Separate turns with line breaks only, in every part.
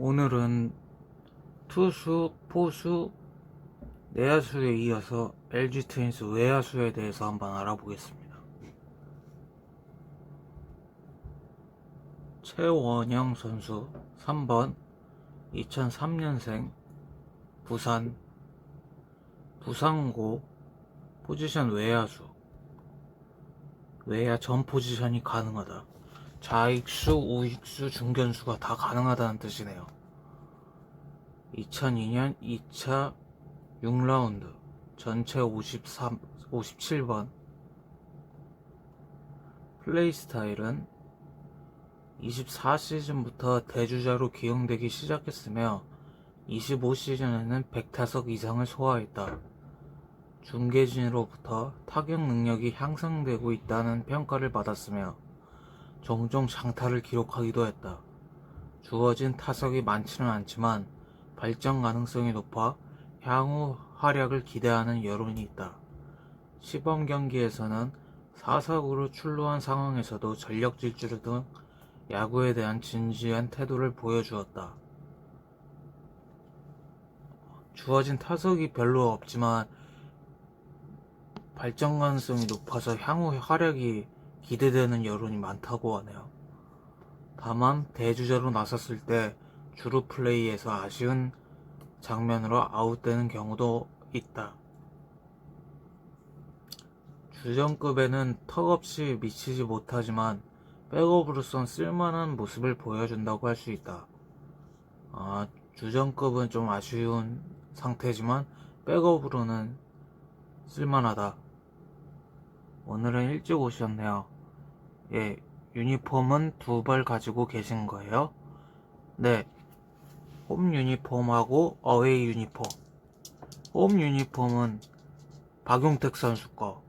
오늘은 투수, 포수, 내야수에 이어서 LG 트윈스 외야수에 대해서 한번 알아보겠습니다. 최원영 선수 3번 2003년생 부산고 포지션 외야수. 외야 전 포지션이 가능하다. 좌익수, 우익수, 중견수가 다 가능하다는 뜻이네요. 2002년 2차 6라운드 전체 57번. 플레이 스타일은 24시즌부터 대주자로 기용되기 시작했으며 25시즌에는 100타석 이상을 소화했다. 중계진으로부터 타격 능력이 향상되고 있다는 평가를 받았으며 종종 장타를 기록하기도 했다. 주어진 타석이 많지는 않지만 발전 가능성이 높아 향후 활약을 기대하는 여론이 있다. 시범 경기에서는 4사구로 출루한 상황에서도 전력 질주 등 야구에 대한 진지한 태도를 보여주었다. 주어진 타석이 별로 없지만 발전 가능성이 높아서 향후 활약이 기대되는 여론이 많다고 하네요. 다만 대주자로 나섰을 때 주루 플레이에서 아쉬운 장면으로 아웃되는 경우도 있다. 주전급에는 턱없이 미치지 못하지만 백업으로선 쓸만한 모습을 보여준다고 할 수 있다. 주전급은 좀 아쉬운 상태지만 백업으로는 쓸만하다. 오늘은 일찍 오셨네요. 예, 유니폼은 2벌 가지고 계신 거예요? 네, 홈 유니폼하고 어웨이 유니폼. 홈 유니폼은 박용택 선수 거,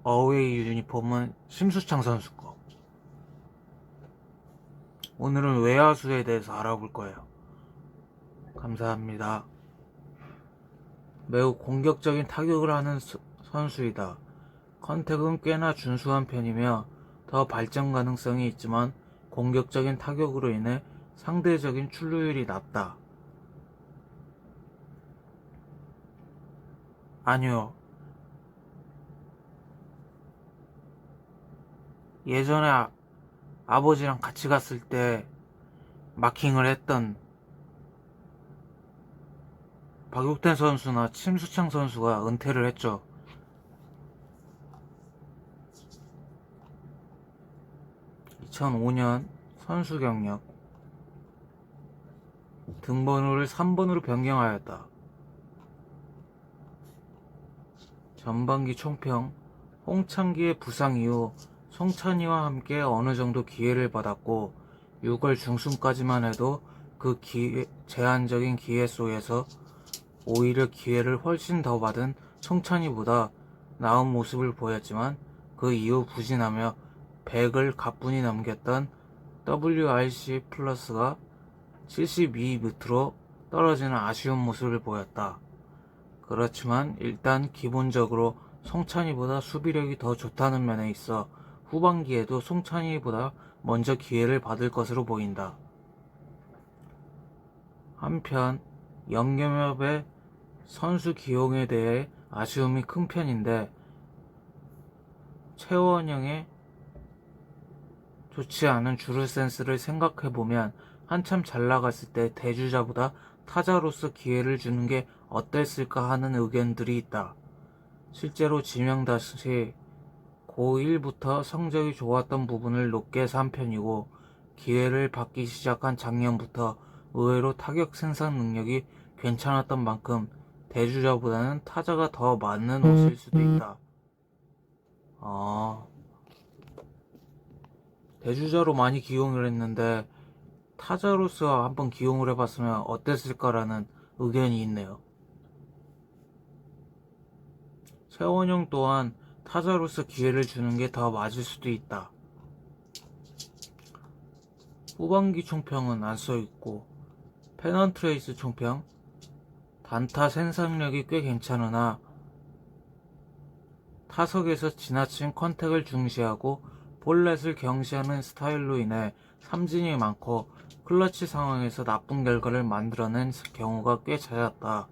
어웨이 유니폼은 심수창 선수 거. 오늘은 외야수에 대해서 알아볼 거예요. 감사합니다. 매우 공격적인 타격을 하는 선수이다. 컨택은 꽤나 준수한 편이며 더 발전 가능성이 있지만 공격적인 타격으로 인해 상대적인 출루율이 낮다. 아니요. 예전에 아버지랑 같이 갔을 때 마킹을 했던 박용택 선수나 심수창 선수가 은퇴를 했죠. 2005년 선수 경력 등번호를 3번으로 변경하였다. 전반기 총평. 홍창기의 부상 이후 송찬희와 함께 어느 정도 기회를 받았고 6월 중순까지만 해도 그 제한적인 기회 속에서 오히려 기회를 훨씬 더 받은 송찬희보다 나은 모습을 보였지만 그 이후 부진하며 100을 가뿐히 넘겼던 WRC 플러스가 72 밑으로 떨어지는 아쉬운 모습을 보였다. 그렇지만 일단 기본적으로 송찬희보다 수비력이 더 좋다는 면에 있어 후반기에도 송찬희보다 먼저 기회를 받을 것으로 보인다. 한편 영겸엽의 선수 기용에 대해 아쉬움이 큰 편인데 최원영의 좋지 않은 주루 센스를 생각해보면 한참 잘 나갔을 때 대주자보다 타자로서 기회를 주는 게 어땠을까 하는 의견들이 있다. 실제로 지명다시 고1부터 성적이 좋았던 부분을 높게 산 편이고 기회를 받기 시작한 작년부터 의외로 타격 생산 능력이 괜찮았던 만큼 대주자보다는 타자가 더 맞는 옷일 수도 있다. 대주자로 많이 기용을 했는데 타자로서 한번 기용을 해봤으면 어땠을까라는 의견이 있네요. 최원영 또한 타자로서 기회를 주는 게 더 맞을 수도 있다. 후반기 총평은 안 써있고 페넌트레이스 총평. 단타 생산력이 꽤 괜찮으나 타석에서 지나친 컨택을 중시하고 볼넷을 경시하는 스타일로 인해 삼진이 많고 클러치 상황에서 나쁜 결과를 만들어낸 경우가 꽤 잦았다.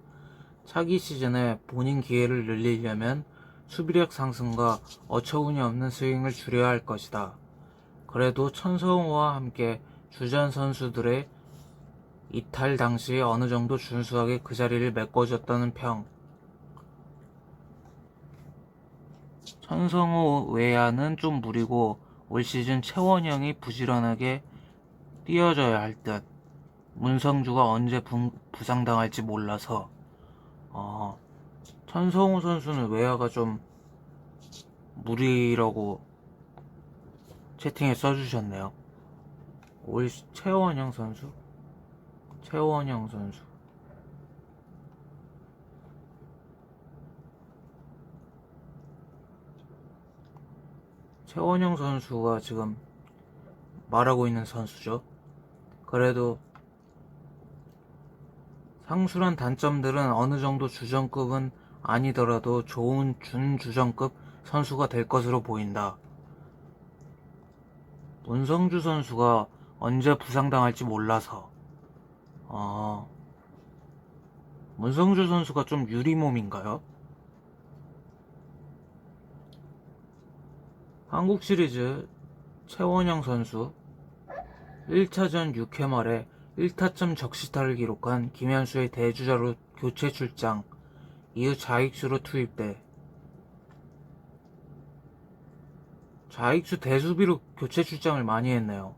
차기 시즌에 본인 기회를 늘리려면 수비력 상승과 어처구니 없는 스윙을 줄여야 할 것이다. 그래도 천성호와 함께 주전 선수들의 이탈 당시에 어느 정도 준수하게 그 자리를 메꿔줬다는 평. 천성호 외야는 좀 무리고 올 시즌 최원영이 부지런하게 뛰어줘야 할 듯. 문성주가 언제 부상당할지 몰라서. 천성호 선수는 외야가 좀 무리라고 채팅에 써주셨네요. 최원영 선수? 최원영 선수. 최원영 선수가 지금 말하고 있는 선수죠. 그래도 상술한 단점들은 어느 정도 주전급은 아니더라도 좋은 준주전급 선수가 될 것으로 보인다. 문성주 선수가 언제 부상당할지 몰라서. 문성주 선수가 좀 유리몸인가요? 한국 시리즈 최원영 선수 1차전 6회 말에 1타점 적시타를 기록한 김현수의 대주자로 교체 출장, 이후 좌익수로 투입돼 좌익수 대수비로 교체 출장을 많이 했네요.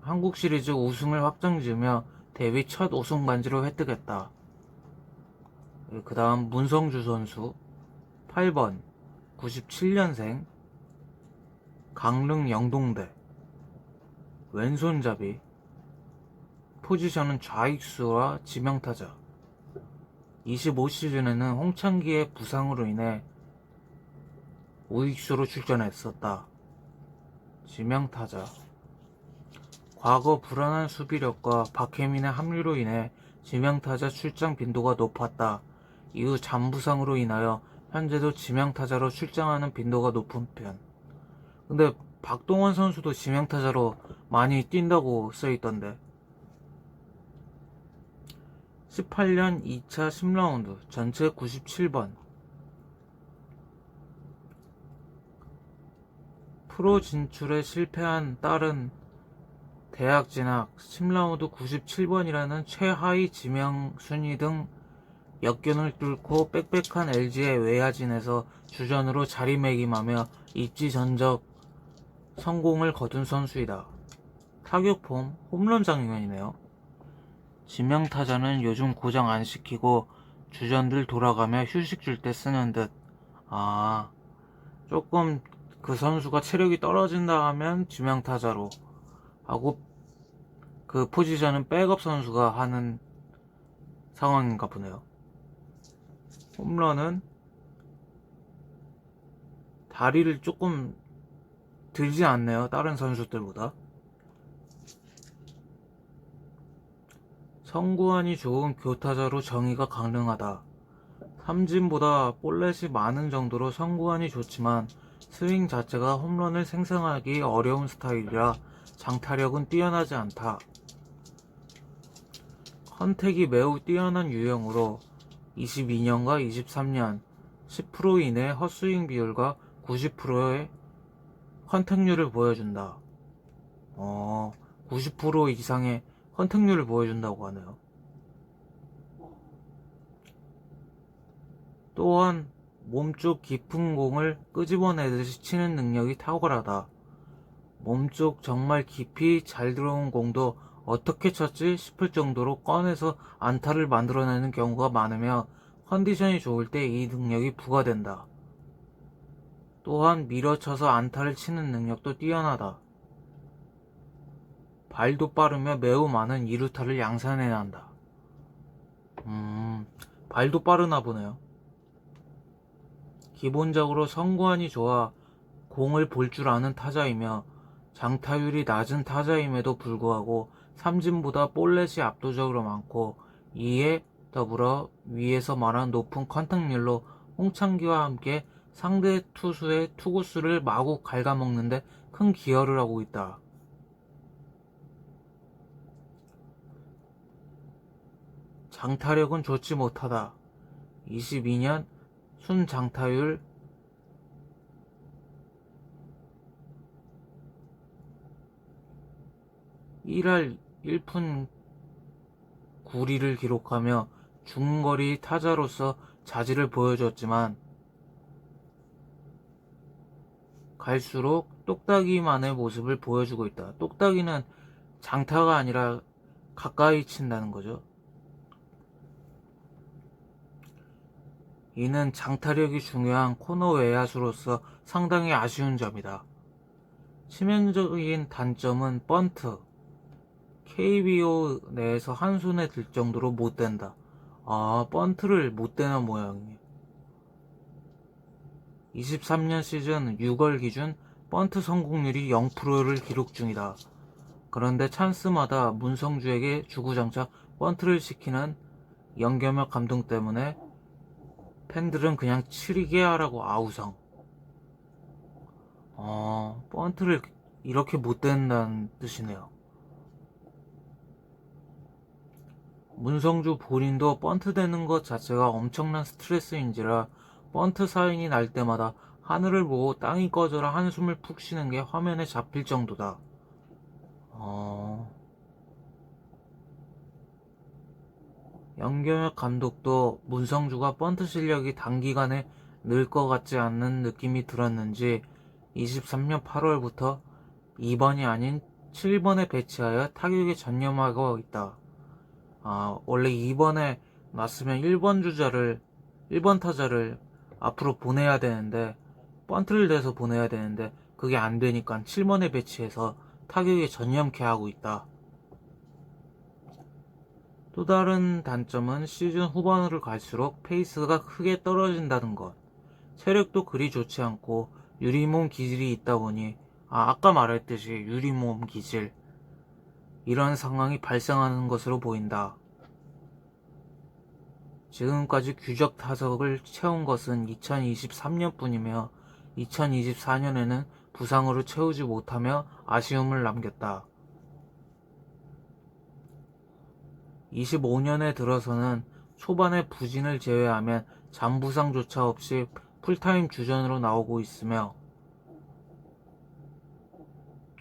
한국 시리즈 우승을 확정지으며 데뷔 첫 우승 반지로 획득했다. 그 다음 문성주 선수 8번 97년생 강릉 영동대 왼손잡이 포지션은 좌익수와 지명타자 25시즌에는 홍창기의 부상으로 인해 우익수로 출전했었다. 지명타자 과거 불안한 수비력과 박혜민의 합류로 인해 지명타자 출장 빈도가 높았다. 이후 잔부상으로 인하여 현재도 지명타자로 출장하는 빈도가 높은 편. 근데 박동원 선수도 지명타자로 많이 뛴다고 써있던데. 18년 2차 10라운드 전체 97번 프로 진출에 실패한 딸은 대학 진학 10라운드 97번이라는 최하위 지명 순위 등 역견을 뚫고 빽빽한 LG의 외야진에서 주전으로 자리매김하며 입지 전적 성공을 거둔 선수이다. 타격폼 홈런 장면이네요. 지명타자는 요즘 고정 안 시키고 주전들 돌아가며 휴식 줄 때 쓰는 듯. 조금 그 선수가 체력이 떨어진다 하면 지명타자로 하고 그 포지션은 백업 선수가 하는 상황인가 보네요. 홈런은 다리를 조금 들지 않네요. 다른 선수들보다. 성구안이 좋은 교타자로 정의가 가능하다. 삼진보다 볼넷이 많은 정도로 성구안이 좋지만 스윙 자체가 홈런을 생성하기 어려운 스타일이라 장타력은 뛰어나지 않다. 컨택이 매우 뛰어난 유형으로 22년과 23년 10% 이내 헛스윙 비율과 90%의 컨택률을 보여준다. 90% 이상의 컨택률을 보여준다고 하네요. 또한 몸쪽 깊은 공을 끄집어내듯이 치는 능력이 탁월하다. 몸쪽 정말 깊이 잘 들어온 공도 어떻게 쳤지 싶을 정도로 꺼내서 안타를 만들어내는 경우가 많으며 컨디션이 좋을 때 이 능력이 부과된다. 또한 밀어쳐서 안타를 치는 능력도 뛰어나다. 발도 빠르며 매우 많은 2루타를 양산해낸다. 발도 빠르나 보네요. 기본적으로 성구안이 좋아 공을 볼 줄 아는 타자이며 장타율이 낮은 타자임에도 불구하고 삼진보다 볼넷이 압도적으로 많고 이에 더불어 위에서 말한 높은 컨택률로 홍창기와 함께 상대 투수의 투구수를 마구 갉아먹는데 큰 기여를 하고 있다. 장타력은 좋지 못하다. 22년 순장타율 1할 1푼 9리를 기록하며 중거리 타자로서 자질을 보여줬지만 갈수록 똑딱이만의 모습을 보여주고 있다. 똑딱이는 장타가 아니라 가까이 친다는 거죠. 이는 장타력이 중요한 코너 외야수로서 상당히 아쉬운 점이다. 치명적인 단점은 번트. KBO 내에서 한 손에 들 정도로 못 된다. 번트를 못 대는 모양이에요. 23년 시즌 6월 기준 번트 성공률이 0%를 기록 중이다. 그런데 찬스마다 문성주에게 주구장창 번트를 시키는 연겸혁 감독 때문에 팬들은 그냥 치리게 하라고 아우성. 번트를 이렇게 못 된다는 뜻이네요. 문성주 본인도 번트 되는 것 자체가 엄청난 스트레스인지라 번트 사인이 날 때마다 하늘을 보고 땅이 꺼져라 한숨을 푹 쉬는 게 화면에 잡힐 정도다. 연경혁 감독도 문성주가 번트 실력이 단기간에 늘 것 같지 않는 느낌이 들었는지 23년 8월부터 2번이 아닌 7번에 배치하여 타격에 전념하고 있다. 원래 2번에 놨으면 1번 타자를 앞으로 보내야 되는데, 번트를 대서 보내야 되는데, 그게 안 되니까 7번에 배치해서 타격에 전념케 하고 있다. 또 다른 단점은 시즌 후반으로 갈수록 페이스가 크게 떨어진다는 것. 체력도 그리 좋지 않고 유리몸 기질이 있다 보니, 아까 말했듯이 유리몸 기질. 이런 상황이 발생하는 것으로 보인다. 지금까지 규적 타석을 채운 것은 2023년뿐이며 2024년에는 부상으로 채우지 못하며 아쉬움을 남겼다. 25년에 들어서는 초반에 부진을 제외하면 잔부상조차 없이 풀타임 주전으로 나오고 있으며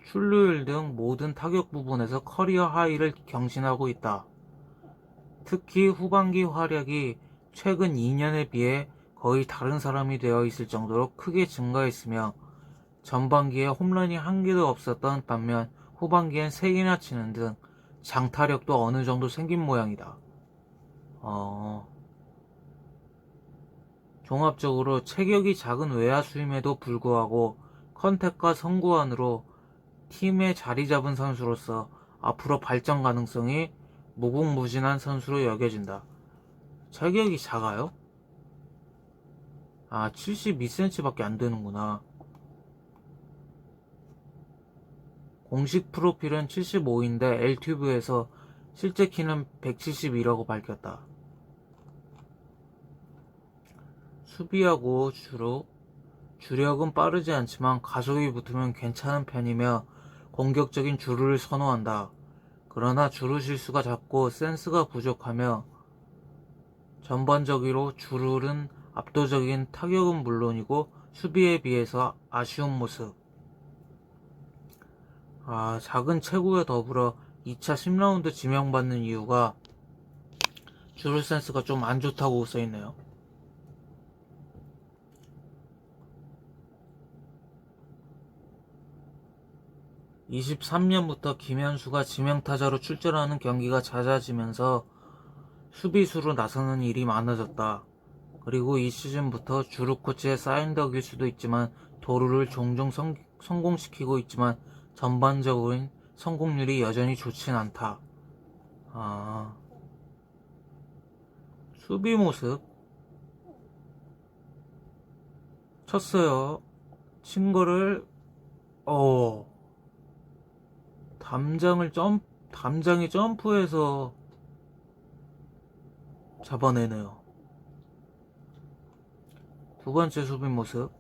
출루율 등 모든 타격 부분에서 커리어 하이를 경신하고 있다. 특히 후반기 활약이 최근 2년에 비해 거의 다른 사람이 되어 있을 정도로 크게 증가했으며 전반기에 홈런이 한 개도 없었던 반면 후반기엔 3개나 치는 등 장타력도 어느 정도 생긴 모양이다. 종합적으로 체격이 작은 외야수임에도 불구하고 컨택과 선구안으로 팀에 자리 잡은 선수로서 앞으로 발전 가능성이 무궁무진한 선수로 여겨진다. 체격이 작아요? 72cm밖에 안 되는구나. 공식 프로필은 75인데 엘튜브에서 실제 키는 172라고 밝혔다. 수비하고 주력은 빠르지 않지만 가속이 붙으면 괜찮은 편이며 공격적인 주루를 선호한다. 그러나 주루 실수가 잦고 센스가 부족하며 전반적으로 주루는 압도적인 타격은 물론이고 수비에 비해서 아쉬운 모습. 작은 체구에 더불어 2차 10라운드 지명받는 이유가 주루 센스가 좀 안 좋다고 써있네요. (23년부터) 김현수가 지명타자로 출전하는 경기가 잦아지면서 수비수로 나서는 일이 많아졌다. 그리고 이 시즌부터 주루 코치의 사인덕일 수도 있지만 도루를 종종 성공시키고 있지만 전반적인 성공률이 여전히 좋진 않다. 수비 모습 쳤어요. 친 거를 담장이 점프해서 잡아내네요. 두 번째 수비 모습.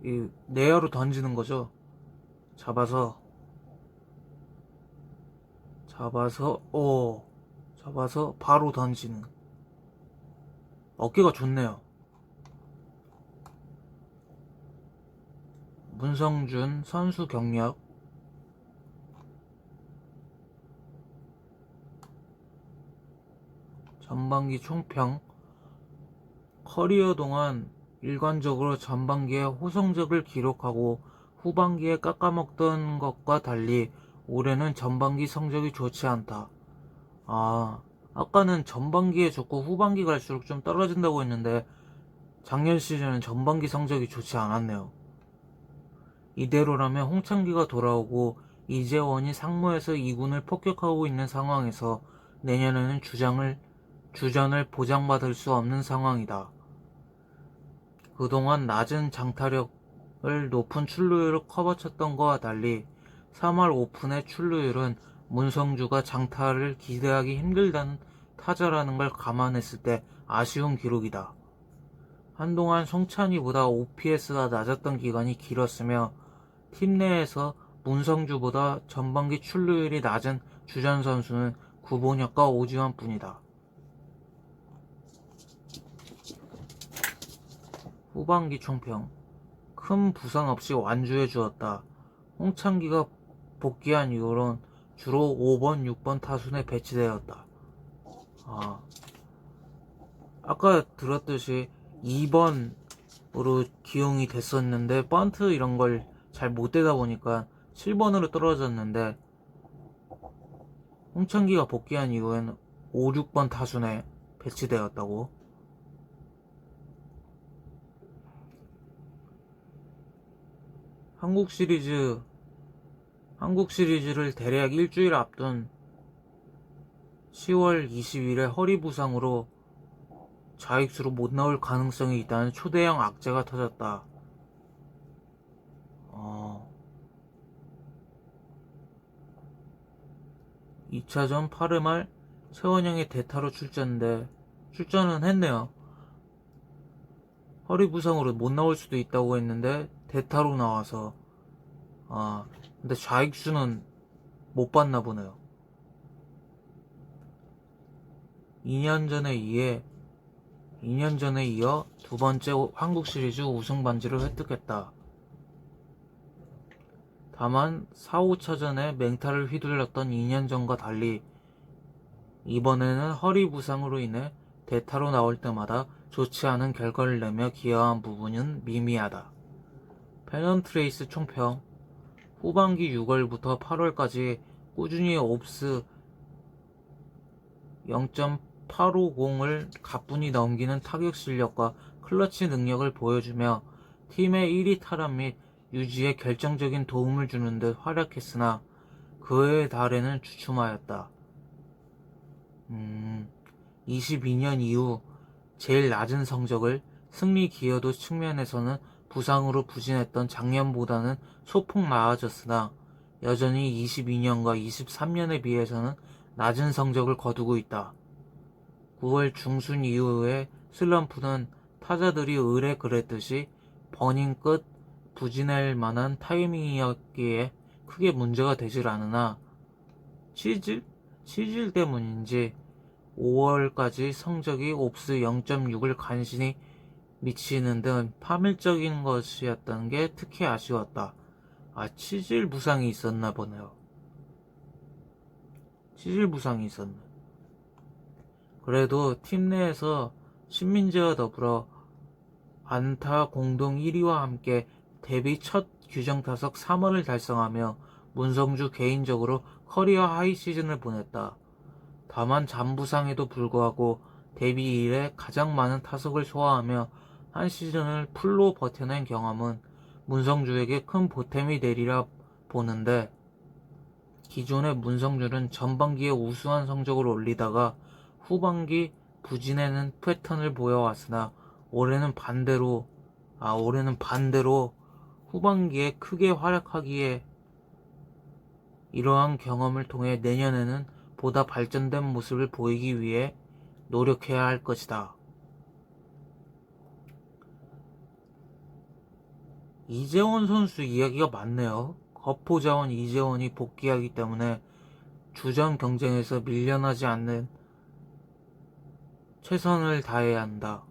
이 내야로 던지는 거죠. 잡아서 잡아서 바로 던지는. 어깨가 좋네요. 문성준 선수 경력. 전반기 총평. 커리어 동안 일관적으로 전반기에 호성적을 기록하고 후반기에 깎아먹던 것과 달리 올해는 전반기 성적이 좋지 않다. 아까는 전반기에 좋고 후반기 갈수록 좀 떨어진다고 했는데 작년 시즌은 전반기 성적이 좋지 않았네요. 이대로라면 홍창기가 돌아오고 이재원이 상무에서 2군을 폭격하고 있는 상황에서 내년에는 주전을 보장받을 수 없는 상황이다. 그동안 낮은 장타력을 높은 출루율을 커버쳤던 것과 달리 3월 오픈의 출루율은 문성주가 장타를 기대하기 힘들다는 타자라는 걸 감안했을 때 아쉬운 기록이다. 한동안 송찬이보다 OPS가 낮았던 기간이 길었으며 팀 내에서 문성주보다 전반기 출루율이 낮은 주전 선수는 구본혁과 오지환뿐이다. 후반기 총평. 큰 부상 없이 완주해 주었다. 홍창기가 복귀한 이후론 주로 5번, 6번 타순에 배치되었다. 아까 들었듯이 2번으로 기용이 됐었는데 번트 이런 걸 잘 못 대다 보니까 7번으로 떨어졌는데 홍창기가 복귀한 이후에는 5, 6번 타순에 배치되었다고. 한국 시리즈를 대략 일주일 앞둔 10월 20일에 허리 부상으로 자익수로 못 나올 가능성이 있다는 초대형 악재가 터졌다. 2차전 8회 말 최원영의 대타로 출전은 했네요. 허리 부상으로 못 나올 수도 있다고 했는데 대타로 나와서 근데 좌익수는 못 봤나 보네요. 2년 전에 이어 두 번째 한국 시리즈 우승 반지를 획득했다. 다만 4, 5차전에 맹타를 휘둘렀던 2년 전과 달리 이번에는 허리 부상으로 인해 대타로 나올 때마다 좋지 않은 결과를 내며 기여한 부분은 미미하다. 페넌트레이스 총평. 후반기 6월부터 8월까지 꾸준히 옵스 0.850을 가뿐히 넘기는 타격 실력과 클러치 능력을 보여주며 팀의 1위 타락 및 유지에 결정적인 도움을 주는 듯 활약했으나 그의 달에는 주춤하였다. 22년 이후 제일 낮은 성적을 승리 기여도 측면에서는 부상으로 부진했던 작년보다는 소폭 나아졌으나 여전히 22년과 23년에 비해서는 낮은 성적을 거두고 있다. 9월 중순 이후의 슬럼프는 타자들이 의뢰 그랬듯이 버닝 끝 부진할 만한 타이밍이었기에 크게 문제가 되질 않으나 치질 때문인지 5월까지 성적이 옵스 0.6을 간신히 미치는 등 파멸적인 것이었던 게 특히 아쉬웠다. 치질 부상이 있었나 보네요. 치질 부상이 있었네. 그래도 팀 내에서 신민재와 더불어 안타 공동 1위와 함께 데뷔 첫 규정 타석 3원을 달성하며 문성주 개인적으로 커리어 하이 시즌을 보냈다. 다만 잔부상에도 불구하고 데뷔 이래 가장 많은 타석을 소화하며 한 시즌을 풀로 버텨낸 경험은 문성주에게 큰 보탬이 되리라 보는데, 기존의 문성주는 전반기에 우수한 성적을 올리다가 후반기 부진하는 패턴을 보여왔으나 올해는 반대로 후반기에 크게 활약하기에 이러한 경험을 통해 내년에는 보다 발전된 모습을 보이기 위해 노력해야 할 것이다. 이재원 선수 이야기가 많네요. 거포자원 이재원이 복귀하기 때문에 주전 경쟁에서 밀려나지 않는 최선을 다해야 한다.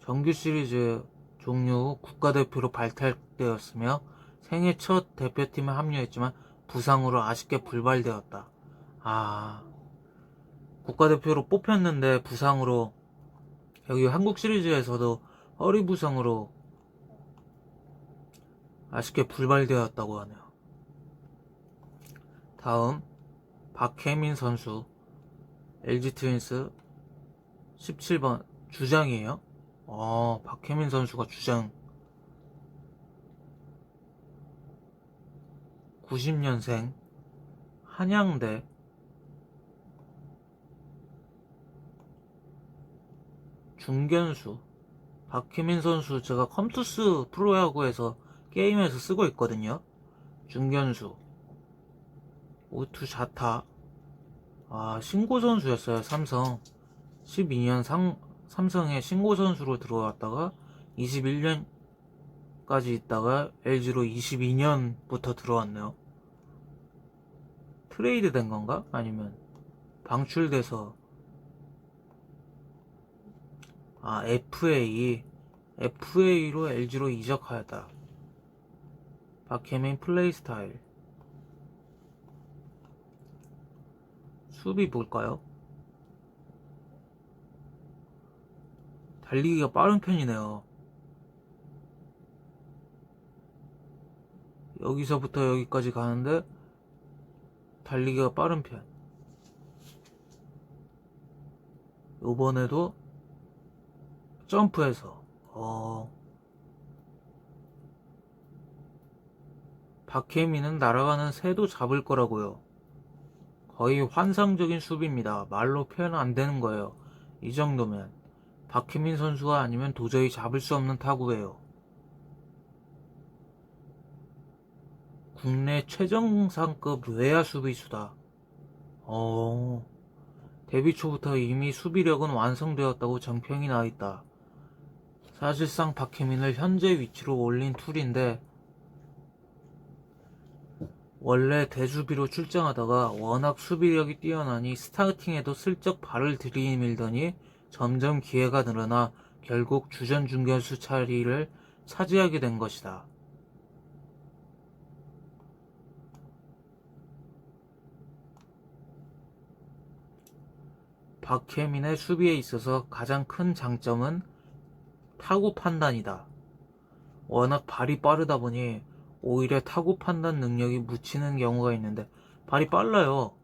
정규 시리즈 종료 후 국가대표로 발탁되었으며 생애 첫 대표팀에 합류했지만 부상으로 아쉽게 불발되었다. 국가대표로 뽑혔는데 부상으로, 여기 한국 시리즈에서도 허리 부상으로 아쉽게 불발되었다고 하네요. 다음 박혜민 선수, LG 트윈스 17번 주장이에요. 박혜민 선수가 주장. 90년생 한양대. 중견수 박혜민 선수 제가 컴투스 프로야구에서 게임에서 쓰고 있거든요. 중견수 오투 좌타. 신고 선수였어요. 삼성 12년 삼성에 신고 선수로 들어왔다가 21년까지 있다가 LG로 22년부터 들어왔네요. 트레이드 된 건가? 아니면 방출돼서. FA로 LG로 이적하였다. 박혜민 플레이 스타일. 수비 볼까요? 달리기가 빠른 편이네요. 여기서부터 여기까지 가는데 달리기가 빠른 편. 요번에도 점프해서 박혜민은 날아가는 새도 잡을 거라고요. 거의 환상적인 수비입니다. 말로 표현 안 되는 거예요. 이 정도면 박혜민 선수가 아니면 도저히 잡을 수 없는 타구예요. 국내 최정상급 외야 수비수다. 데뷔 초부터 이미 수비력은 완성되었다고 정평이 나있다. 사실상 박혜민을 현재 위치로 올린 툴인데, 원래 대수비로 출장하다가 워낙 수비력이 뛰어나니 스타팅에도 슬쩍 발을 들이밀더니 점점 기회가 늘어나 결국 주전 중견수 자리를 차지하게 된 것이다. 박혜민의 수비에 있어서 가장 큰 장점은 타구 판단이다. 워낙 발이 빠르다 보니 오히려 타구 판단 능력이 묻히는 경우가 있는데, 발이 빨라요.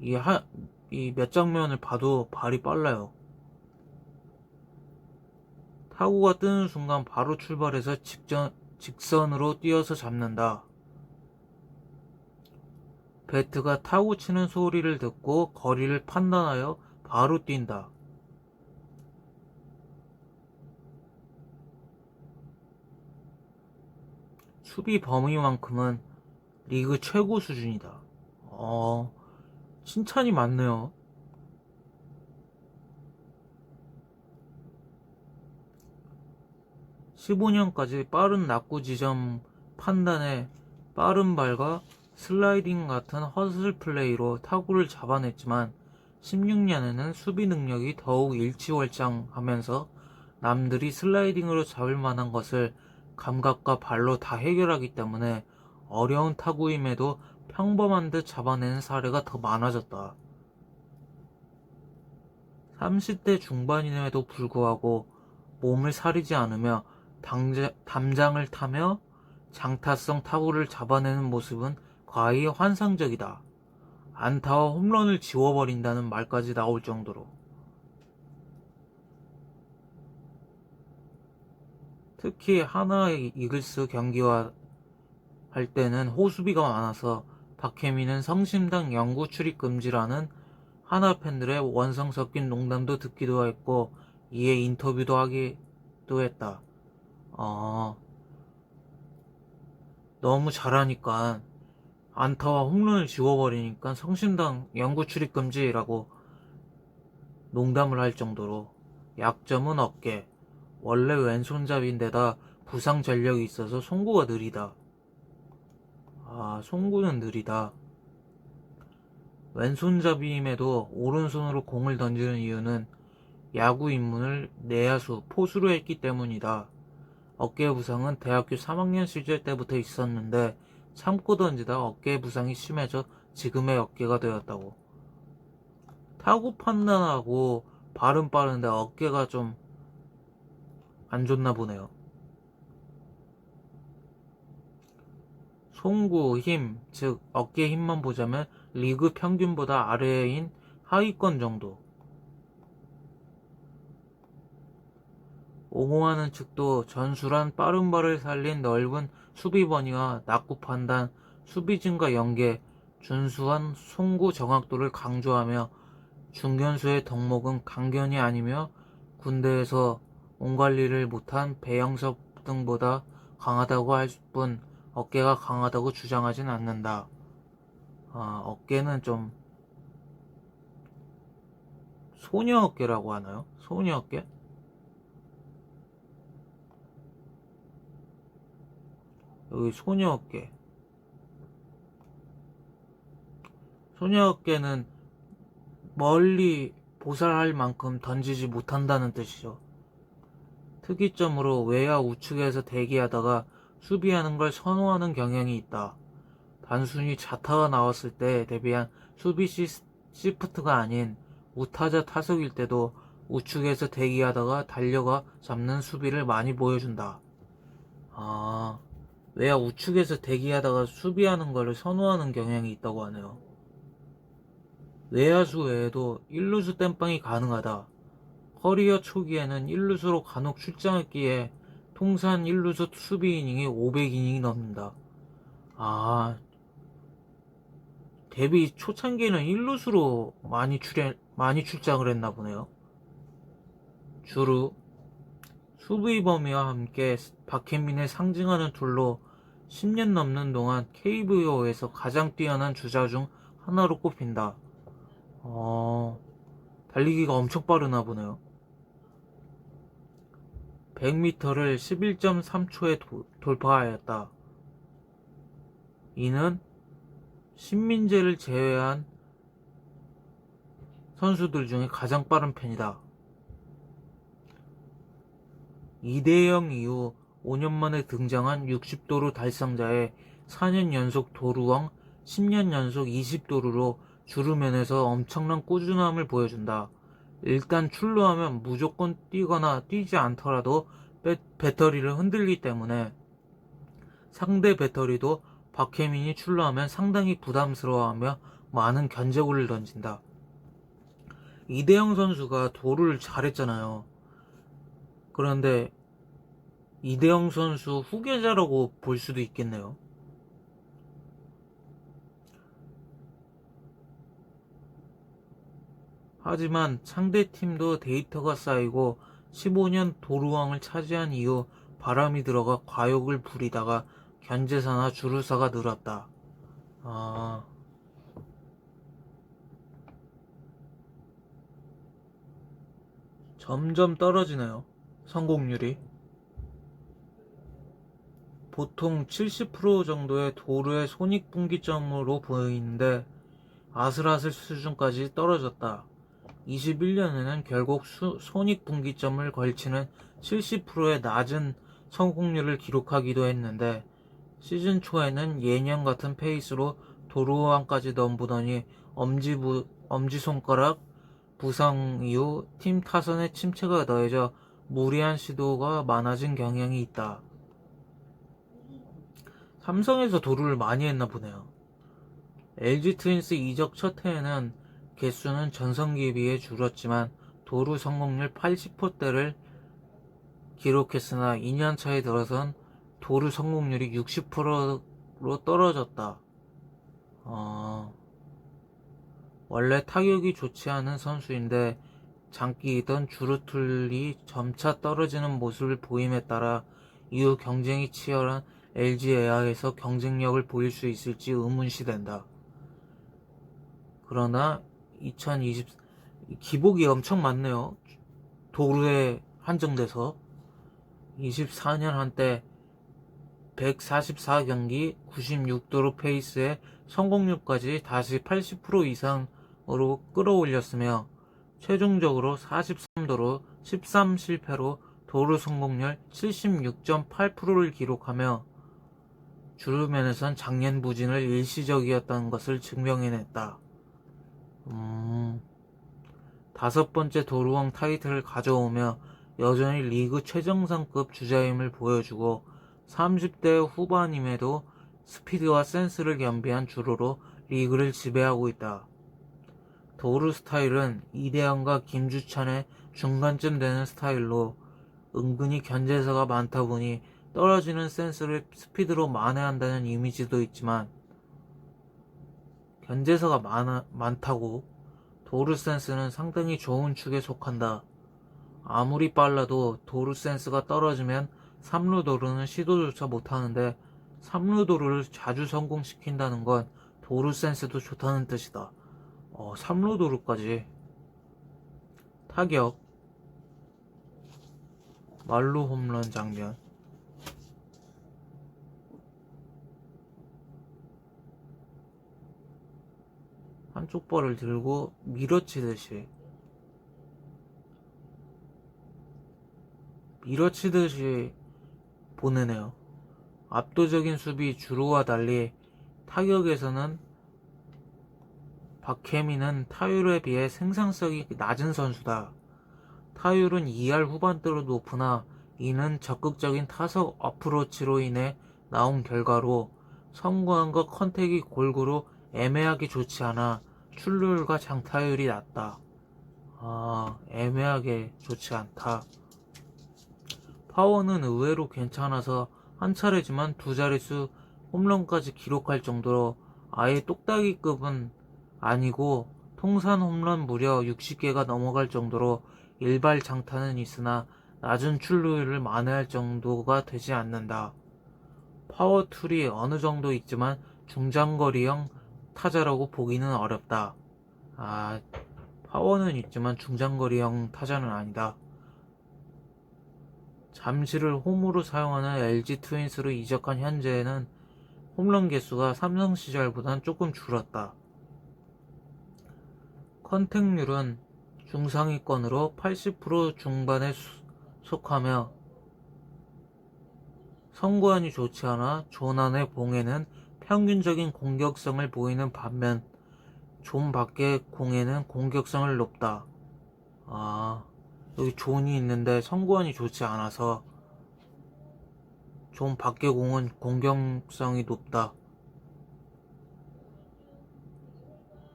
이 몇 장면을 봐도 발이 빨라요. 타구가 뜨는 순간 바로 출발해서 직선으로 뛰어서 잡는다. 배트가 타구 치는 소리를 듣고 거리를 판단하여 바로 뛴다. 수비 범위만큼은 리그 최고 수준이다. 칭찬이 많네요. (15년까지) 빠른 낙구 지점 판단에 빠른 발과 슬라이딩 같은 허슬 플레이로 타구를 잡아냈지만 16년에는 수비 능력이 더욱 일취월장하면서 남들이 슬라이딩으로 잡을 만한 것을 감각과 발로 다 해결하기 때문에 어려운 타구임에도 평범한 듯 잡아내는 사례가 더 많아졌다. 30대 중반임에도 불구하고 몸을 사리지 않으며 담장을 타며 장타성 타구를 잡아내는 모습은 과히 환상적이다. 안타와 홈런을 지워버린다는 말까지 나올 정도로. 특히 하나 이글스 경기와 할 때는 호수비가 많아서 박혜민은 성심당 영구 출입 금지라는 하나 팬들의 원성 섞인 농담도 듣기도 했고, 이에 인터뷰도 하기도 했다. 너무 잘하니까 안타와 홈런을 지워버리니까 성심당 영구 출입 금지라고 농담을 할 정도로. 약점은 어깨. 원래 왼손잡이인데다 부상 전력이 있어서 송구가 느리다. 송구는 느리다. 왼손잡이임에도 오른손으로 공을 던지는 이유는 야구 입문을 내야수, 포수로 했기 때문이다. 어깨 부상은 대학교 3학년 시절 때부터 있었는데 참고 던지다 어깨 부상이 심해져 지금의 어깨가 되었다고. 타구 판단하고 발은 빠른데 어깨가 좀 안 좋나 보네요. 송구 힘, 즉 어깨 힘만 보자면 리그 평균보다 아래인 하위권 정도. 옹호하는 측도 전술한 빠른 발을 살린 넓은 수비 번위와 낙구 판단, 수비진과 연계, 준수한 송구 정확도를 강조하며 중견수의 덕목은 강견이 아니며 군대에서 몸관리를 못한 배영섭 등보다 강하다고 할 뿐 어깨가 강하다고 주장하진 않는다. 어깨는 좀 소녀 어깨라고 하나요? 소녀 어깨? 여기 소녀 어깨. 소녀 어깨는 멀리 보살할 만큼 던지지 못한다는 뜻이죠. 특이점으로 외야 우측에서 대기하다가 수비하는 걸 선호하는 경향이 있다. 단순히 자타가 나왔을 때 대비한 수비 시프트가 아닌 우타자 타석일 때도 우측에서 대기하다가 달려가 잡는 수비를 많이 보여준다. 외야 우측에서 대기하다가 수비하는 걸 선호하는 경향이 있다고 하네요. 외야수 외에도 1루수 땜빵이 가능하다. 커리어 초기에는 1루수로 간혹 출장했기에 통산 1루수 수비 이닝이 500이닝이 넘는다. 데뷔 초창기에는 1루수로 많이 출장을 했나 보네요. 주루 수비 범위와 함께 박혜민을 상징하는 둘로 10년 넘는 동안 KBO에서 가장 뛰어난 주자 중 하나로 꼽힌다. 달리기가 엄청 빠르나 보네요. 100m를 11.3초에 돌파하였다. 이는 신민재를 제외한 선수들 중에 가장 빠른 편이다. 이대영 이후 5년 만에 등장한 60도루 달성자의 4년 연속 도루왕, 10년 연속 20도루로 주루면에서 엄청난 꾸준함을 보여준다. 일단 출루하면 무조건 뛰거나 뛰지 않더라도 배터리를 흔들기 때문에 상대 배터리도 박혜민이 출루하면 상당히 부담스러워하며 많은 견제구를 던진다. 이대영 선수가 도루를 잘했잖아요. 그런데 이대영 선수 후계자라고 볼 수도 있겠네요. 하지만 상대팀도 데이터가 쌓이고 15년 도루왕을 차지한 이후 바람이 들어가 과욕을 부리다가 견제사나 주루사가 늘었다. 점점 떨어지네요. 성공률이. 보통 70% 정도의 도루의 손익분기점으로 보이는데 아슬아슬 수준까지 떨어졌다. 21년에는 결국 손익분기점을 걸치는 70%의 낮은 성공률을 기록하기도 했는데 시즌 초에는 예년 같은 페이스로 도루왕까지 넘보더니 엄지손가락 부상 이후 팀 타선의 침체가 더해져 무리한 시도가 많아진 경향이 있다. 삼성에서 도루를 많이 했나 보네요. LG 트윈스 이적 첫 해에는 개수는 전성기에 비해 줄었지만 도루 성공률 80%대를 기록했으나 2년 차에 들어선 도루 성공률이 60%로 떨어졌다. 원래 타격이 좋지 않은 선수인데 장기이던 주루툴이 점차 떨어지는 모습을 보임에 따라 이후 경쟁이 치열한 LG 에아에서 경쟁력을 보일 수 있을지 의문시된다. 그러나 2020 기복이 엄청 많네요. 도루에 한정돼서 24년 한때 144경기 96도루 페이스의 성공률까지 다시 80% 이상으로 끌어올렸으며 최종적으로 43도루 13실패로 도루 성공률 76.8%를 기록하며 주루면에선 작년 부진을 일시적이었다는 것을 증명해냈다. 다섯 번째 도루왕 타이틀을 가져오며 여전히 리그 최정상급 주자임을 보여주고 30대 후반임에도 스피드와 센스를 겸비한 주루로 리그를 지배하고 있다. 도루 스타일은 이대현과 김주찬의 중간쯤 되는 스타일로 은근히 견제서가 많다 보니 떨어지는 센스를 스피드로 만회한다는 이미지도 있지만 견제서가 많다고 도루 센스는 상당히 좋은 축에 속한다. 아무리 빨라도 도루 센스가 떨어지면 3루 도루는 시도조차 못하는데 3루 도루를 자주 성공시킨다는 건 도루 센스도 좋다는 뜻이다. 3루 도루까지. 타격 말루 홈런 장면. 한쪽 발을 들고 밀어치듯이 보내네요. 압도적인 수비 주루와 달리 타격에서는 박혜민은 타율에 비해 생산성이 낮은 선수다. 타율은 2할 후반대로 높으나 이는 적극적인 타석 어프로치로 인해 나온 결과로 성구안과 컨택이 골고루 애매하게 좋지 않아 출루율과 장타율이 낮다. 애매하게 좋지 않다. 파워는 의외로 괜찮아서 한 차례지만 두 자릿수 홈런까지 기록할 정도로 아예 똑딱이급은 아니고 통산 홈런 무려 60개가 넘어갈 정도로 일발 장타는 있으나 낮은 출루율을 만회할 정도가 되지 않는다. 파워 툴이 어느 정도 있지만 중장거리형 타자라고 보기는 어렵다. 파워는 있지만 중장거리형 타자는 아니다. 잠시를 홈으로 사용하는 LG 트윈스로 이적한 현재에는 홈런 개수가 삼성 시절보단 조금 줄었다. 컨택률은 중상위권으로 80% 중반에 속하며 성구안이 좋지 않아 존안의 봉에는 평균적인 공격성을 보이는 반면 존 밖의 공에는 공격성을 높다. 여기 존이 있는데 성구안이 좋지 않아서 존 밖의 공은 공격성이 높다.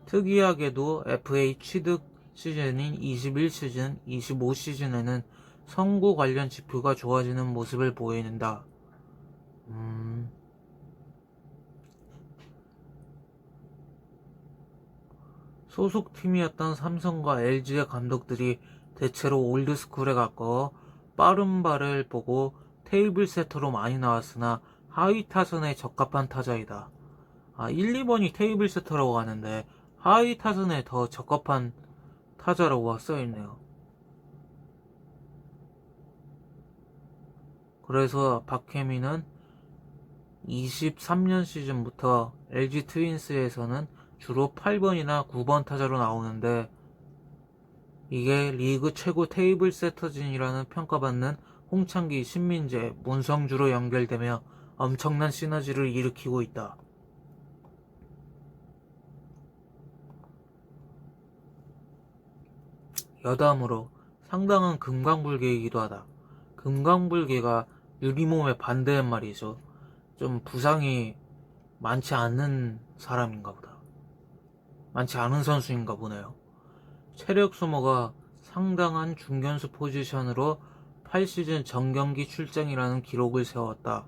특이하게도 FA 취득 시즌인 21시즌, 25시즌에는 성구 관련 지표가 좋아지는 모습을 보인다. 소속팀이었던 삼성과 LG의 감독들이 대체로 올드스쿨에 가까워 빠른 발을 보고 테이블 세터로 많이 나왔으나 하위 타선에 적합한 타자이다. 1, 2번이 테이블 세터라고 하는데 하위 타선에 더 적합한 타자라고 써있네요. 그래서 박혜민은 23년 시즌부터 LG 트윈스에서는 주로 8번이나 9번 타자로 나오는데 이게 리그 최고 테이블 세터진이라는 평가받는 홍창기, 신민재, 문성주로 연결되며 엄청난 시너지를 일으키고 있다. 여담으로 상당한 금강불개이기도 하다. 금강불개가 유리몸의 반대란 말이죠. 좀 부상이 많지 않은 사람인가 보다. 많지 않은 선수인가 보네요. 체력 소모가 상당한 중견수 포지션으로 8시즌 정경기 출장이라는 기록을 세웠다.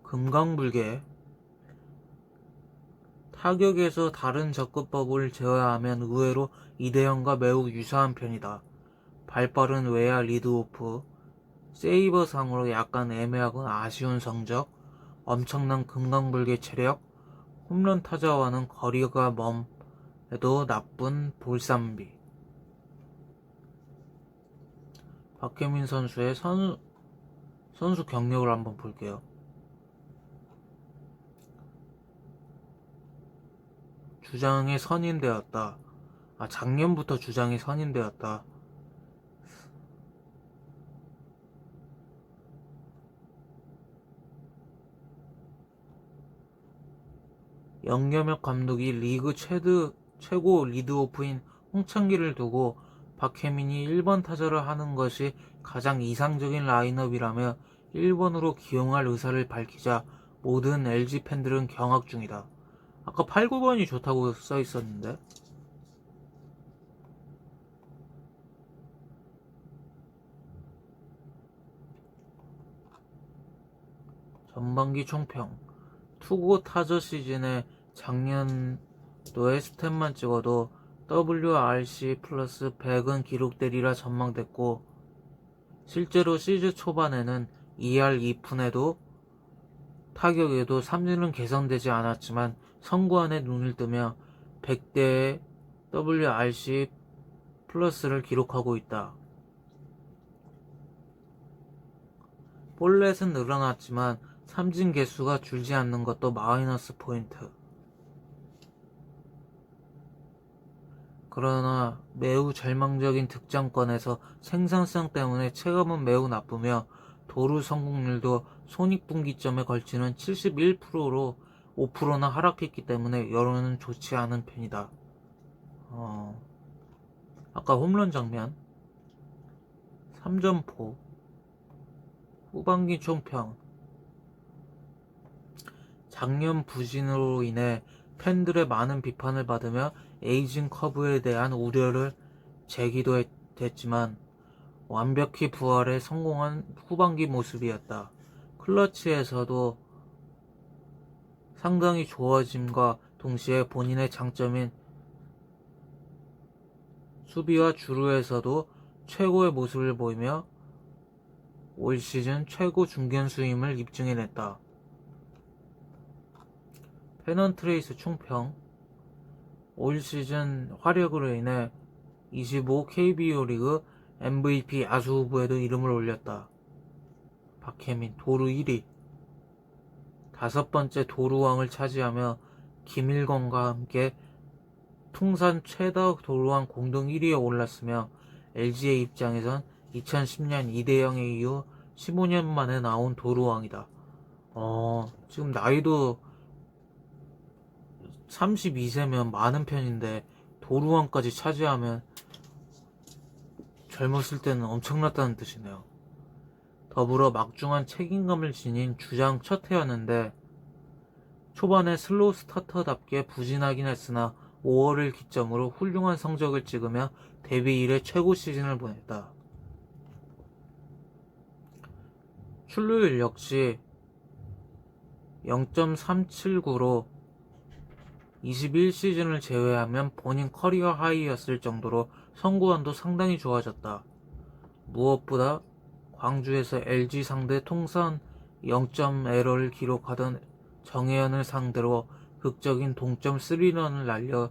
금강불개 타격에서 다른 접근법을 제외하면 의외로 이대형과 매우 유사한 편이다. 발빠른 외야 리드오프, 세이버상으로 약간 애매하고 아쉬운 성적, 엄청난 금강불개 체력, 홈런 타자와는 거리가 먼에도 나쁜 볼쌈비. 박혜민 선수의 선수 경력을 한번 볼게요. 주장에 선임되었다. 작년부터 주장에 선임되었다. 영겸혁 감독이 리그 최고 리드오프인 홍창기를 두고 박혜민이 1번 타자를 하는 것이 가장 이상적인 라인업이라며 1번으로 기용할 의사를 밝히자 모든 LG 팬들은 경악 중이다. 아까 8, 9번이 좋다고 써 있었는데. 전반기 총평. 투구 타자 시즌에 작년도에 스탯만 찍어도 WRC 플러스 100은 기록되리라 전망됐고, 실제로 시즌 초반에는 2할 2푼에도 타격에도 삼진은 개선되지 않았지만 선구안에 눈을 뜨며 100대의 WRC 플러스를 기록하고 있다. 볼넷은 늘어났지만 삼진 개수가 줄지 않는 것도 마이너스 포인트. 그러나 매우 절망적인 득점권에서 생산성 때문에 체감은 매우 나쁘며 도루 성공률도 손익분기점에 걸치는 71%로 5%나 하락했기 때문에 여론은 좋지 않은 편이다. 아까 홈런 장면 3점포. 후반기 총평. 작년 부진으로 인해 팬들의 많은 비판을 받으며 에이징 커브에 대한 우려를 제기도 했지만 완벽히 부활에 성공한 후반기 모습이었다. 클러치에서도 상당히 좋아짐과 동시에 본인의 장점인 수비와 주루에서도 최고의 모습을 보이며 올 시즌 최고 중견수임을 입증해냈다. 페넌트레이스 총평. 올 시즌 활약으로 인해 25 KBO 리그 MVP 야수 후보에도 이름을 올렸다. 박혜민 도루 1위. 5번째 도루왕을 차지하며 김일건과 함께 통산 최다 도루왕 공동 1위에 올랐으며 LG의 입장에선 2010년 이대영의 이후 15년 만에 나온 도루왕이다. 지금 나이도 32세면 많은 편인데 도루왕까지 차지하면 젊었을 때는 엄청났다는 뜻이네요. 더불어 막중한 책임감을 지닌 주장 첫 해였는데 초반에 슬로우 스타터답게 부진하긴 했으나 5월을 기점으로 훌륭한 성적을 찍으며 데뷔 이래 최고 시즌을 보냈다. 출루율 역시 0.379로 21시즌을 제외하면 본인 커리어 하이였을 정도로 선구안도 상당히 좋아졌다. 무엇보다 광주에서 LG 상대 통산 0점 에러를 기록하던 정혜연을 상대로 극적인 동점 3런을 날려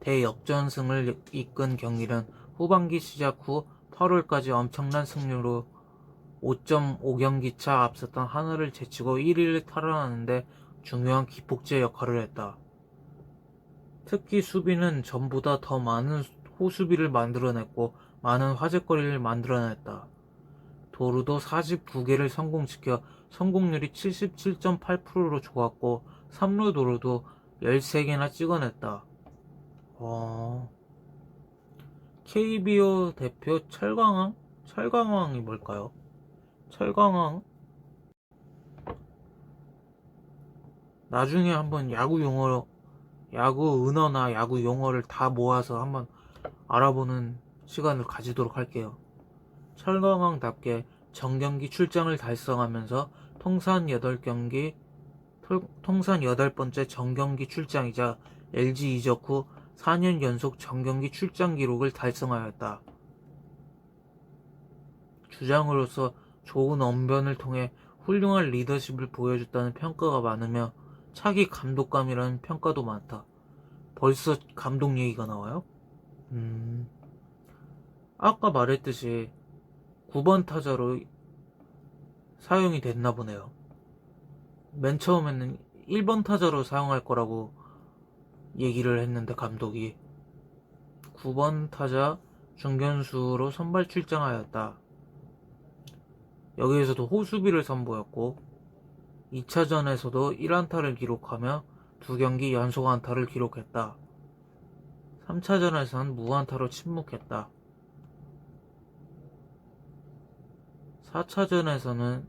대역전승을 이끈 경기는 후반기 시작 후 8월까지 엄청난 승률로 5.5경기차 앞섰던 하나를 제치고 1위를 탈환하는데 중요한 기폭제 역할을 했다. 특히 수비는 전보다 더 많은 호수비를 만들어냈고 많은 화제거리를 만들어냈다. 도루도 49개를 성공시켜 성공률이 77.8%로 좋았고 3루 도루도 13개나 찍어냈다. KBO 대표 철강왕? 철강왕이 뭘까요? 철강왕? 나중에 한번 야구 은어나 야구 용어를 다 모아서 한번 알아보는 시간을 가지도록 할게요. 철강왕답게 정경기 출장을 달성하면서 통산 8번째 정경기 출장이자 LG 이적 후 4년 연속 정경기 출장 기록을 달성하였다. 주장으로서 좋은 언변을 통해 훌륭한 리더십을 보여줬다는 평가가 많으며 차기 감독감이라는 평가도 많다. 벌써 감독 얘기가 나와요? 아까 말했듯이 9번 타자로 사용이 됐나 보네요. 맨 처음에는 1번 타자로 사용할 거라고 얘기를 했는데 감독이 9번 타자 중견수로 선발 출장하였다. 여기에서도 호수비를 선보였고 2차전에서도 1안타를 기록하며 2경기 연속 안타를 기록했다. 3차전에선 무안타로 침묵했다. 4차전에서는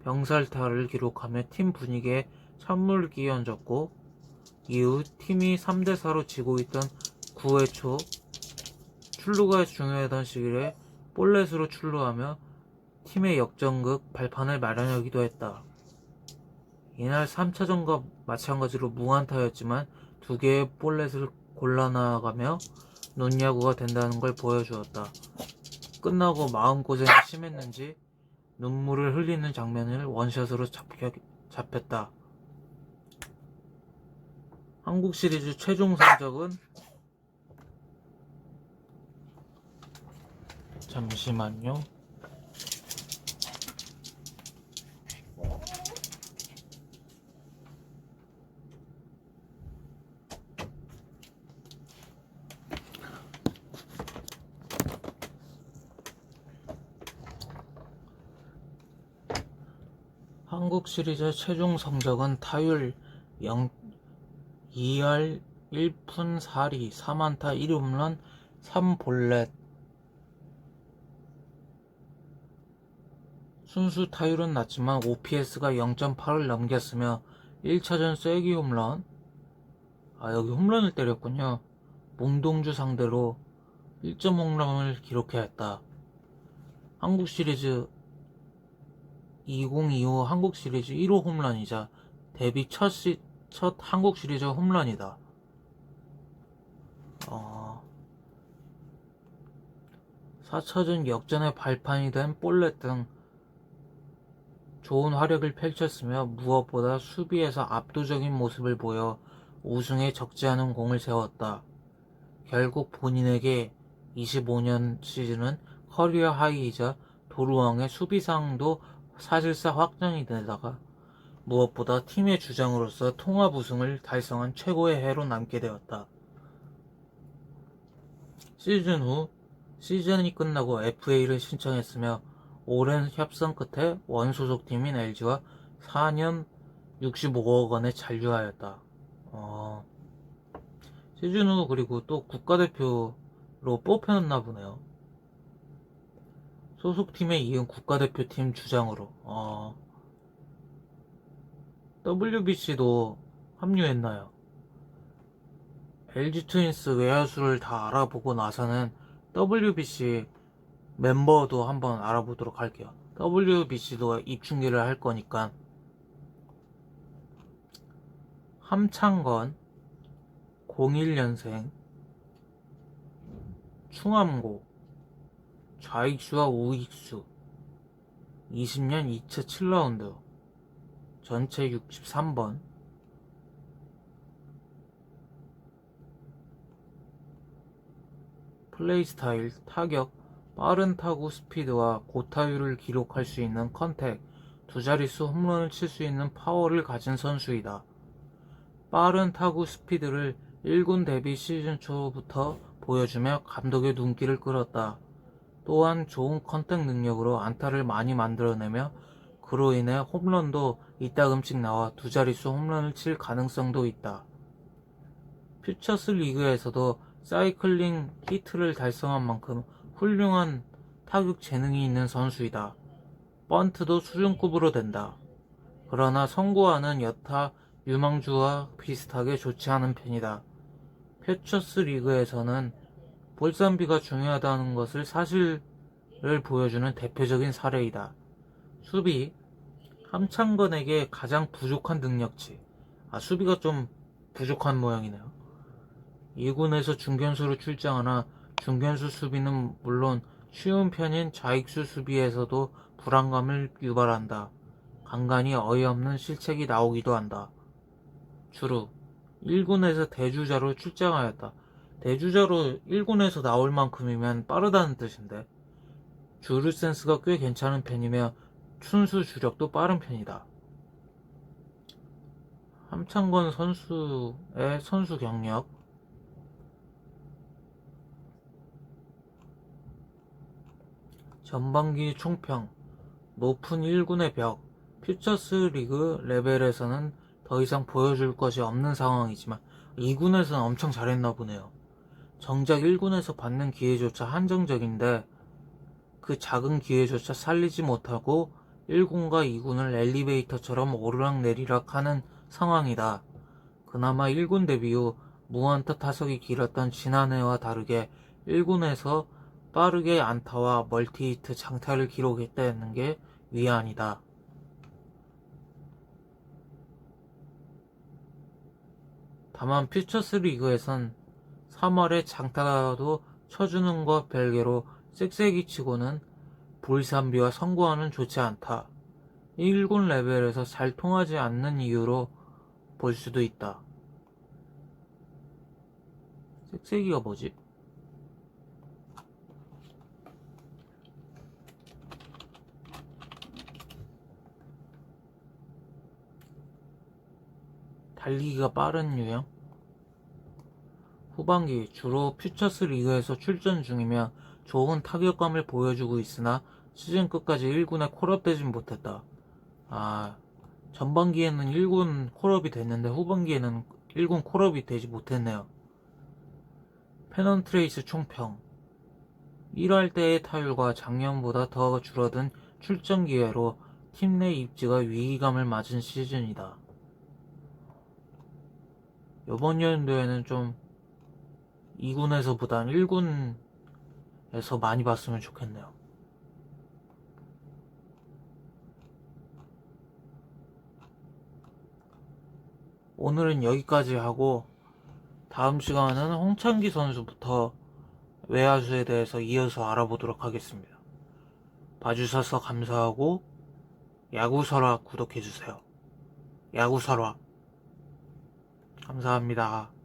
병살타를 기록하며 팀 분위기에 찬물을 끼얹었고 이후 팀이 3대4로 지고 있던 9회 초 출루가 중요하던 시기에 볼넷으로 출루하며 팀의 역전극 발판을 마련하기도 했다. 이날 3차전과 마찬가지로 무안타였지만 2개의 볼넷을 골라나가며 논야구가 된다는 걸 보여주었다. 끝나고 마음고생이 심했는지 눈물을 흘리는 장면을 원샷으로 잡혔다. 한국 시리즈 최종 성적은 잠시만요. 한국 시리즈 최종 성적은 타율 2할 1푼 4리 3안타 1홈런 3볼넷. 순수 타율은 낮지만 OPS가 0.8을 넘겼으며 1차전 쐐기 홈런, 여기 홈런을 때렸군요. 몽동주 상대로 1점 홈런을 기록해야 한국 시리즈 2025 한국 시리즈 1호 홈런이자 데뷔 첫 한국 시리즈 홈런이다. 4차전 역전의 발판이 된 볼넷 등 좋은 활약을 펼쳤으며 무엇보다 수비에서 압도적인 모습을 보여 우승에 적지 않은 공을 세웠다. 결국 본인에게 25년 시즌은 커리어 하이이자 도루왕의 수비상도 사실상 확정이 되다가 무엇보다 팀의 주장으로서 통합 우승을 달성한 최고의 해로 남게 되었다. 시즌 후 시즌이 끝나고 FA를 신청했으며 오랜 협상 끝에 원소속팀인 LG와 4년 65억 원에 잔류하였다. 시즌 후 그리고 또 국가대표로 뽑혔나 보네요. 소속팀에 이은 국가대표팀 주장으로. WBC도 합류했나요? LG 트윈스 외야수를 다 알아보고 나서는 WBC 멤버도 한번 알아보도록 할게요. WBC도 입중계를 할 거니까. 함창건 01년생 충암고 좌익수와 우익수 20년 2차 7라운드 전체 63번 플레이 스타일 타격 빠른 타구 스피드와 고타율을 기록할 수 있는 컨택 두 자릿수 홈런을 칠 수 있는 파워를 가진 선수이다. 빠른 타구 스피드를 1군 데뷔 시즌 초부터 보여주며 감독의 눈길을 끌었다. 또한 좋은 컨택 능력으로 안타를 많이 만들어내며 그로 인해 홈런도 이따금씩 나와 두 자릿수 홈런을 칠 가능성도 있다. 퓨처스 리그에서도 사이클링 히트를 달성한 만큼 훌륭한 타격 재능이 있는 선수이다. 번트도 수준급으로 된다. 그러나 성구와는 여타 유망주와 비슷하게 좋지 않은 편이다. 퓨처스 리그에서는 볼산비가 중요하다는 것을 사실을 보여주는 대표적인 사례이다. 수비 함창건에게 가장 부족한 능력치. 수비가 좀 부족한 모양이네요. 2군에서 중견수로 출장하나 중견수 수비는 물론 쉬운 편인 좌익수 수비에서도 불안감을 유발한다. 간간히 어이없는 실책이 나오기도 한다. 주루 1군에서 대주자로 출장하였다. 대주자로 1군에서 나올 만큼이면 빠르다는 뜻인데 주루 센스가 꽤 괜찮은 편이며 순수 주력도 빠른 편이다. 함창건 선수의 선수 경력 전반기 총평 높은 1군의 벽 퓨처스 리그 레벨에서는 더 이상 보여줄 것이 없는 상황이지만 2군에서는 엄청 잘했나 보네요. 정작 1군에서 받는 기회조차 한정적인데 그 작은 기회조차 살리지 못하고 1군과 2군을 엘리베이터처럼 오르락내리락 하는 상황이다. 그나마 1군 데뷔 후 무안타 타석이 길었던 지난해와 다르게 1군에서 빠르게 안타와 멀티히트 장타를 기록했다는 게 위안이다. 다만 퓨처스 리그에선 3월에 장타도 쳐주는 것 별개로 쌕쌕이 치고는 볼삼비와 선구안은 좋지 않다. 1군 레벨에서 잘 통하지 않는 이유로 볼 수도 있다. 쌕쌕이가 뭐지? 달리기가 빠른 유형? 후반기 주로 퓨처스 리그에서 출전 중이며 좋은 타격감을 보여주고 있으나 시즌 끝까지 1군에 콜업되진 못했다. 전반기에는 1군 콜업이 됐는데 후반기에는 1군 콜업이 되지 못했네요. 페넌트레이스 총평 1할 때의 타율과 작년보다 더 줄어든 출전 기회로 팀 내 입지가 위기감을 맞은 시즌이다. 이번 연도에는 좀 2군에서보단 1군에서 많이 봤으면 좋겠네요. 오늘은 여기까지 하고 다음 시간은 홍창기 선수부터 외야수에 대해서 이어서 알아보도록 하겠습니다. 봐주셔서 감사하고 야구설화 구독해주세요. 야구설화 감사합니다.